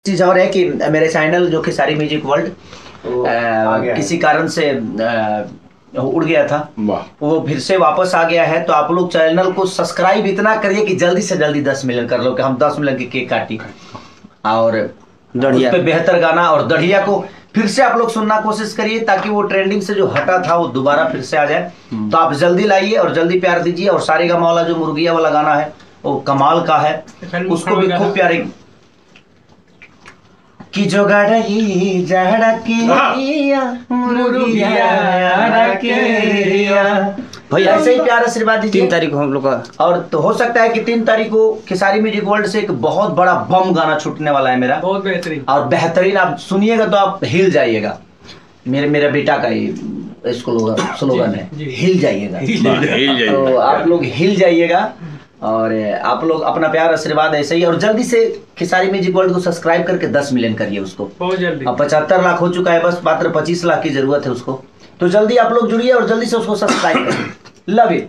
चीज और है कि मेरे चैनल जो खेसारी म्यूजिक वर्ल्ड किसी कारण से उड़ गया था, वो फिर से वापस आ गया है। तो आप लोग चैनल को सब्सक्राइब इतना करिए कि जल्दी से जल्दी 10 मिलियन कर लो, कि हम 10 मिलियन की केक काटी और उस पे बेहतर गाना और दढ़िया को फिर से आप लोग सुनना कोशिश करिए, ताकि वो ट्रेंडिंग से जो हटा था वो दोबारा फिर से आ जाए। तो आप जल्दी लाइए और जल्दी प्यार दीजिए। और सारेगामा वाला जो मुर्गिया वाला गाना है वो कमाल का है, उसको भी खूब प्यारे कि जो गड़ही भाई ऐसे ही प्यार आशीर्वाद दीजिए। 3 तारीख को हम लोग का, और तो हो सकता है कि 3 तारीख को खेसारी म्यूजिक वर्ल्ड से एक बहुत बड़ा बम गाना छूटने वाला है मेरा, बहुत बेहतरीन और बेहतरीन। आप सुनिएगा तो आप हिल जाइएगा। मेरा बेटा का ही स्लोगन है, हिल जाइएगा। तो आप लोग हिल जाइएगा और आप लोग अपना प्यार आशीर्वाद ऐसे ही, और जल्दी से खेसारी म्यूजिक वर्ल्ड को सब्सक्राइब करके 10 मिलियन करिए उसको। बहुत जल्दी। अब 75 लाख हो चुका है, बस मात्र 25 लाख की जरूरत है उसको। तो जल्दी आप लोग जुड़िए और जल्दी से उसको सब्सक्राइब करिए। Love you.